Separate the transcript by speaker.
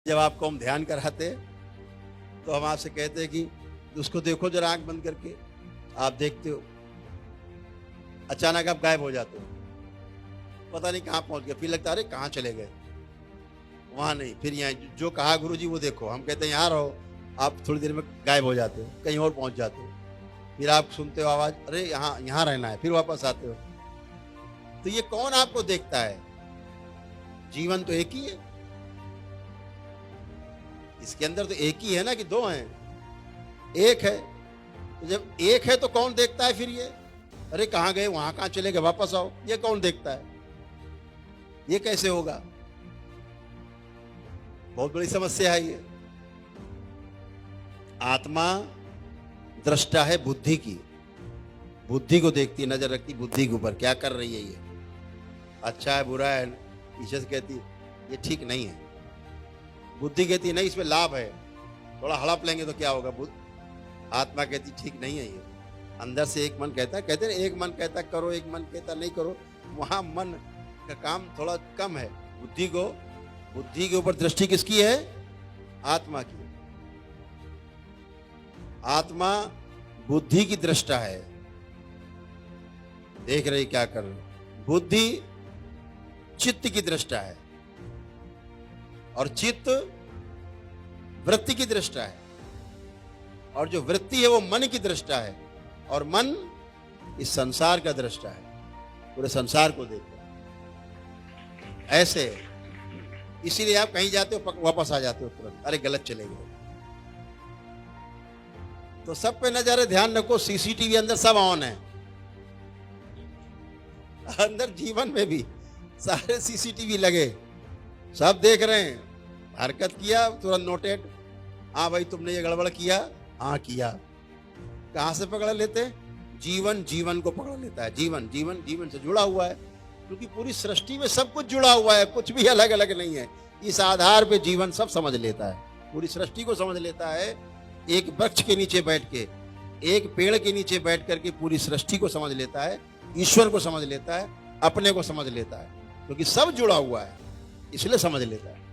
Speaker 1: जब आपको हम ध्यान कराते तो हम आपसे कहते हैं कि उसको देखो जरा आंख बंद करके। आप देखते हो, अचानक आप गायब हो जाते हो, पता नहीं कहाँ पहुंच गए, फिर लगता है अरे कहाँ चले गए, वहां नहीं, फिर यहाँ जो कहा गुरुजी वो देखो। हम कहते हैं यहाँ रहो, आप थोड़ी देर में गायब हो जाते हो, कहीं और पहुंच जाते हो, फिर आप सुनते हो आवाज, अरे यहाँ यहाँ रहना है, फिर वापस आते हो। तो ये कौन आपको देखता है? जीवन तो एक ही है, इसके अंदर तो एक ही है ना, कि दो हैं? एक है। तो जब एक है तो कौन देखता है फिर ये? अरे कहाँ गए, वहां कहाँ चले गए, वापस आओ, ये कौन देखता है? ये कैसे होगा? बहुत बड़ी समस्या है ये। आत्मा दृष्टा है बुद्धि की, बुद्धि को देखती है, नजर रखती बुद्धि के ऊपर, क्या कर रही है ये, अच्छा है बुरा है। ईश्वर कहती ये ठीक नहीं है, बुद्धि कहती नहीं इसमें लाभ है, थोड़ा हड़प लेंगे तो क्या होगा। आत्मा कहती ठीक नहीं है ये। अंदर से एक मन कहता है, कहते हैं एक मन कहता करो, एक मन कहता नहीं करो, वहां मन का काम थोड़ा कम है। बुद्धि के ऊपर दृष्टि किसकी है? आत्मा की। आत्मा बुद्धि की दृष्टा है, देख रही क्या कर रही। बुद्धि चित्त की दृष्टा है, और चित्त वृत्ति की दृष्टा है, और जो वृत्ति है वो मन की दृष्टा है, और मन इस संसार का दृष्टा है, पूरे संसार को देखता है। ऐसे इसीलिए आप कहीं जाते हो वापस आ जाते हो तुरंत, अरे गलत चले गए। तो सब पे नजर है, ध्यान रखो, सीसीटीवी अंदर सब ऑन है, अंदर जीवन में भी सारे सीसीटीवी लगे, सब देख रहे हैं। हरकत किया तुरंत नोटेड, हाँ भाई तुमने ये गड़बड़ किया, हाँ किया। कहां से पकड़ लेते? जीवन को पकड़ लेता है। जीवन से जुड़ा हुआ है, क्योंकि पूरी सृष्टि में सब कुछ जुड़ा हुआ है, कुछ भी अलग अलग नहीं है। इस आधार पे जीवन सब समझ लेता है, पूरी सृष्टि को समझ लेता है। एक वृक्ष के नीचे बैठ के, एक पेड़ के नीचे बैठ करके पूरी सृष्टि को समझ लेता है, ईश्वर को समझ लेता है, अपने को समझ लेता है, क्योंकि सब जुड़ा हुआ है, इसलिए समझ लेता है।